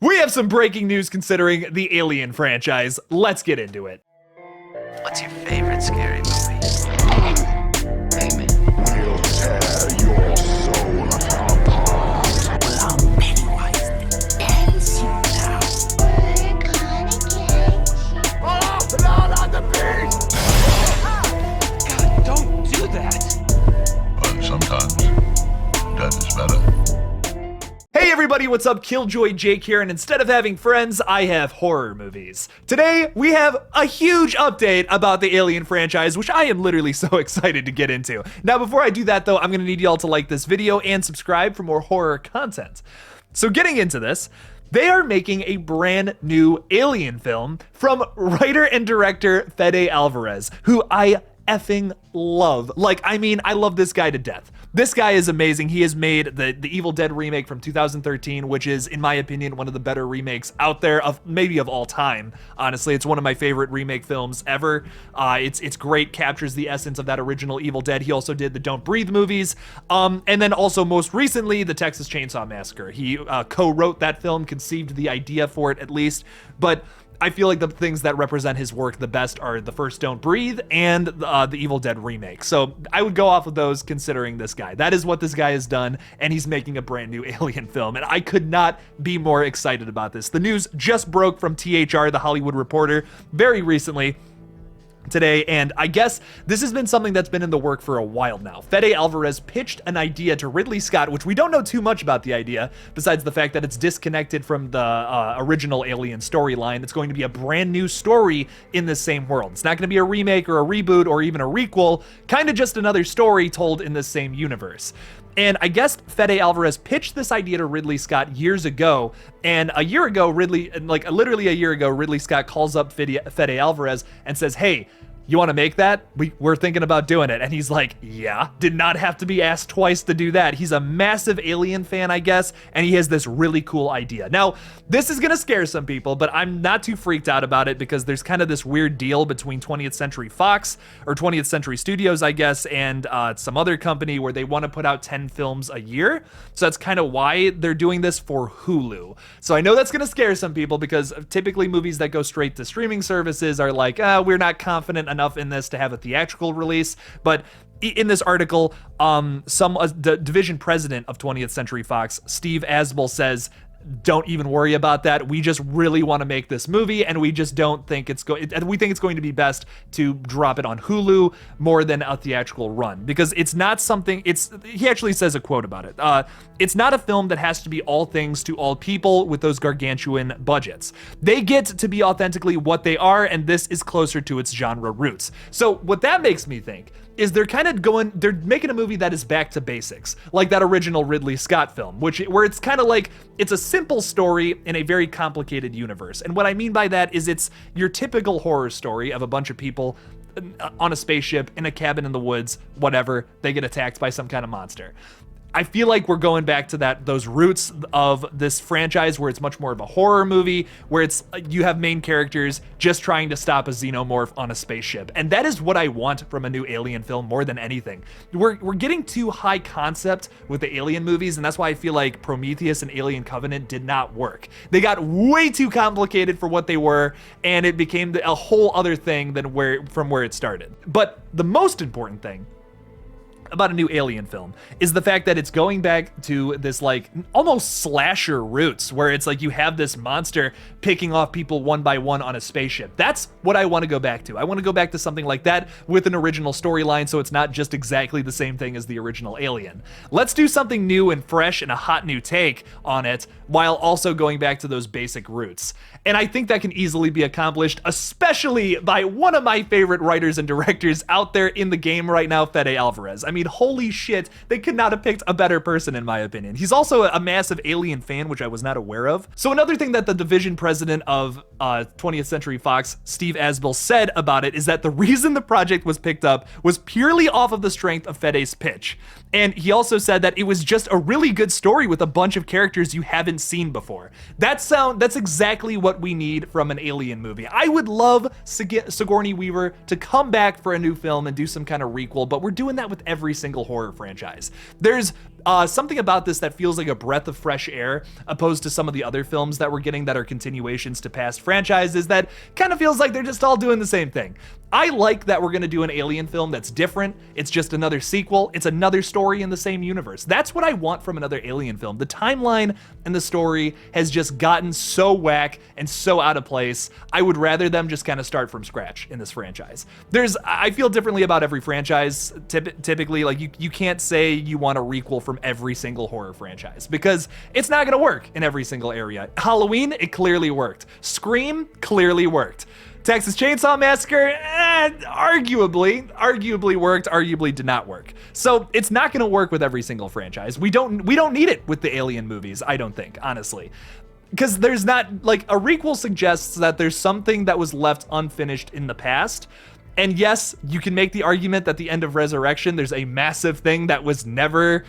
We have some breaking news considering the Alien franchise. Let's get into it. What's your favorite scary movie? Amen. We'll tear your soul apart. Well, I'm Pennywise the Dancing now. Oh, blood on the beast! God, don't do that. But sometimes, death is better. Hey everybody, what's up? KillJoy Jake here, and instead of having friends, I have horror movies. Today, we have a huge update about the Alien franchise, which I am literally so excited to get into. Now, before I do that though, I'm gonna need y'all to like this video and subscribe for more horror content. So getting into this, they are making a brand new Alien film from writer and director Fede Alvarez, who I effing love. I love this guy to death. This guy is amazing. He has made the Evil Dead remake from 2013, which is, in my opinion, one of the better remakes out there, of maybe of all time. Honestly, it's one of my favorite remake films ever. It's great, captures the essence of that original Evil Dead. He also did the Don't Breathe movies, and then also most recently, the Texas Chainsaw Massacre. He co-wrote that film, conceived the idea for it at least, but I feel like the things that represent his work the best are the first Don't Breathe and the Evil Dead remake. So I would go off of those considering this guy. That is what this guy has done, and he's making a brand new Alien film, and I could not be more excited about this. The news just broke from THR, The Hollywood Reporter, very recently today, and I guess this has been something that's been in the work for a while now. Fede Alvarez pitched an idea to Ridley Scott, which we don't know too much about the idea, besides the fact that it's disconnected from the original Alien storyline. It's going to be a brand new story in the same world. It's not going to be a remake or a reboot or even a requel, kind of just another story told in the same universe. And I guess Fede Alvarez pitched this idea to Ridley Scott years ago, and a year ago, literally a year ago, Ridley Scott calls up Fede Alvarez and says, hey, you want to make that? We're thinking about doing it. And he's like, yeah, did not have to be asked twice to do that. He's a massive Alien fan, I guess, and he has this really cool idea. Now, this is gonna scare some people, but I'm not too freaked out about it because there's kind of this weird deal between 20th Century Fox, or 20th Century Studios, I guess, and some other company where they want to put out 10 films a year. So that's kind of why they're doing this for Hulu. So I know that's gonna scare some people because typically movies that go straight to streaming services are like, we're not confident enough in this to have a theatrical release. But in this article, the division president of 20th Century Fox, Steve Asbell, says, don't even worry about that. We just really want to make this movie, and we just don't think we think it's going to be best to drop it on Hulu more than a theatrical run, because it's not something, he actually says a quote about it. It's not a film that has to be all things to all people with those gargantuan budgets. They get to be authentically what they are, and this is closer to its genre roots. So what that makes me think is they're making a movie that is back to basics, like that original Ridley Scott film, where it's kind of like, it's a simple story in a very complicated universe. And what I mean by that is it's your typical horror story of a bunch of people on a spaceship in a cabin in the woods, whatever, they get attacked by some kind of monster. I feel like we're going back to those roots of this franchise where it's much more of a horror movie, where you have main characters just trying to stop a xenomorph on a spaceship. And that is what I want from a new Alien film more than anything. We're getting too high concept with the Alien movies, and that's why I feel like Prometheus and Alien Covenant did not work. They got way too complicated for what they were, and it became a whole other thing from where it started. But the most important thing about a new Alien film is the fact that it's going back to this like almost slasher roots, where it's like you have this monster picking off people one by one on a spaceship. That's what I want to go back to. I want to go back to something like that with an original storyline, so it's not just exactly the same thing as the original Alien. Let's do something new and fresh and a hot new take on it, while also going back to those basic roots. And I think that can easily be accomplished, especially by one of my favorite writers and directors out there in the game right now, Fede Alvarez. I mean, holy shit, they could not have picked a better person, in my opinion. He's also a massive Alien fan, which I was not aware of. So another thing that the division president of 20th Century Fox, Steve Asbell, said about it is that the reason the project was picked up was purely off of the strength of Fede's pitch. And he also said that it was just a really good story with a bunch of characters you haven't seen before. That's exactly what we need from an Alien movie. I would love Sigourney Weaver to come back for a new film and do some kind of requel, but we're doing that with every single horror franchise. There's something about this that feels like a breath of fresh air, opposed to some of the other films that we're getting that are continuations to past franchises that kind of feels like they're just all doing the same thing. I like that we're gonna do an Alien film that's different. It's just another sequel. It's another story in the same universe. That's what I want from another Alien film. The timeline and the story has just gotten so whack and so out of place. I would rather them just kind of start from scratch in this franchise. I feel differently about every franchise. Typically, like you can't say you want a requel from every single horror franchise because it's not gonna work in every single area. Halloween, it clearly worked. Scream clearly worked. Texas Chainsaw Massacre, arguably worked, arguably did not work. So it's not gonna work with every single franchise. We don't need it with the Alien movies, I don't think, honestly. Because there's not, like, a requel suggests that there's something that was left unfinished in the past. And yes, you can make the argument that the end of Resurrection, there's a massive thing that was never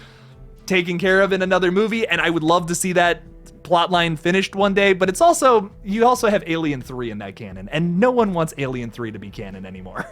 taken care of in another movie, and I would love to see that plotline finished one day, but you also have Alien 3 in that canon, and no one wants Alien 3 to be canon anymore.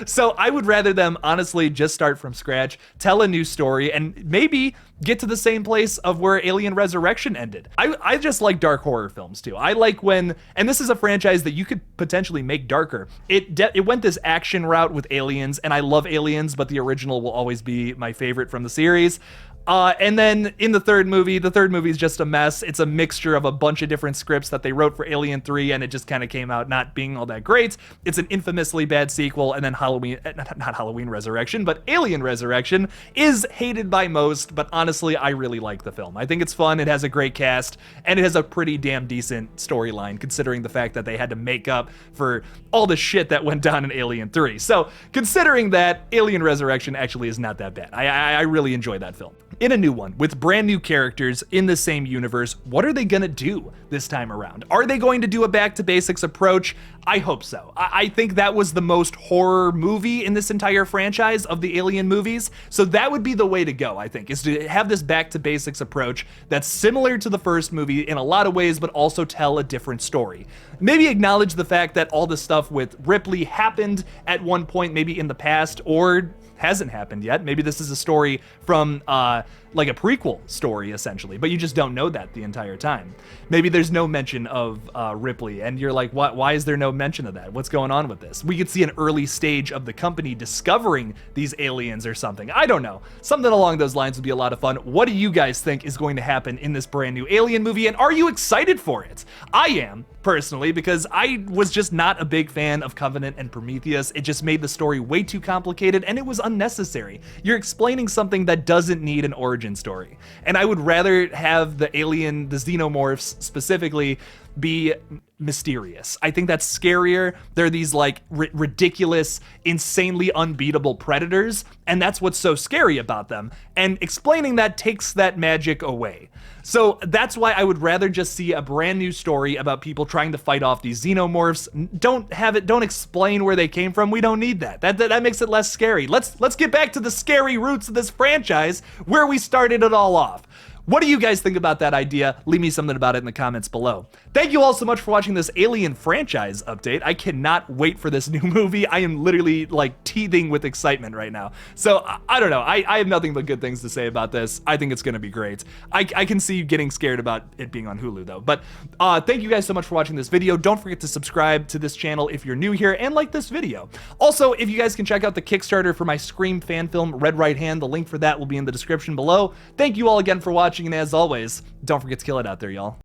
So I would rather them honestly just start from scratch, tell a new story, and maybe get to the same place of where Alien Resurrection ended. I just like dark horror films too. I like when, and this is a franchise that you could potentially make darker. It went this action route with Aliens, and I love Aliens, but the original will always be my favorite from the series. And then in the third movie is just a mess. It's a mixture of a bunch of different scripts that they wrote for Alien 3, and it just kind of came out not being all that great. It's an infamously bad sequel, and then not Halloween Resurrection, but Alien Resurrection is hated by most, but honestly, I really like the film. I think it's fun, it has a great cast, and it has a pretty damn decent storyline, considering the fact that they had to make up for all the shit that went down in Alien 3. So, considering that, Alien Resurrection actually is not that bad. I really enjoy that film. In a new one, with brand new characters in the same universe, what are they gonna do this time around? Are they going to do a back to basics approach? I hope so. I think that was the most horror movie in this entire franchise of the Alien movies, so that would be the way to go, I think, is to have this back to basics approach that's similar to the first movie in a lot of ways, but also tell a different story. Maybe acknowledge the fact that all the stuff with Ripley happened at one point, maybe in the past, or hasn't happened yet. Maybe this is a story from like a prequel story, essentially, but you just don't know that the entire time. Maybe there's no mention of Ripley, and you're like, why is there no mention of that? What's going on with this? We could see an early stage of the company discovering these aliens or something. I don't know. Something along those lines would be a lot of fun. What do you guys think is going to happen in this brand new Alien movie, and are you excited for it? I am, personally, because I was just not a big fan of Covenant and Prometheus. It just made the story way too complicated, and it was unnecessary. You're explaining something that doesn't need an origin story. And I would rather have the alien, the xenomorphs specifically, be mysterious. I think that's scarier. They're these like ridiculous, insanely unbeatable predators, and that's what's so scary about them. And explaining that takes that magic away. So that's why I would rather just see a brand new story about people trying to fight off these xenomorphs. Don't explain where they came from. We don't need that. That makes it less scary. Let's get back to the scary roots of this franchise where we started it all off. What do you guys think about that idea? Leave me something about it in the comments below. Thank you all so much for watching this Alien franchise update. I cannot wait for this new movie. I am literally like teething with excitement right now. So I don't know. I have nothing but good things to say about this. I think it's gonna be great. I can see you getting scared about it being on Hulu though. But thank you guys so much for watching this video. Don't forget to subscribe to this channel if you're new here and like this video. Also, if you guys can check out the Kickstarter for my Scream fan film, Red Right Hand, the link for that will be in the description below. Thank you all again for watching. And as always, don't forget to kill it out there, y'all.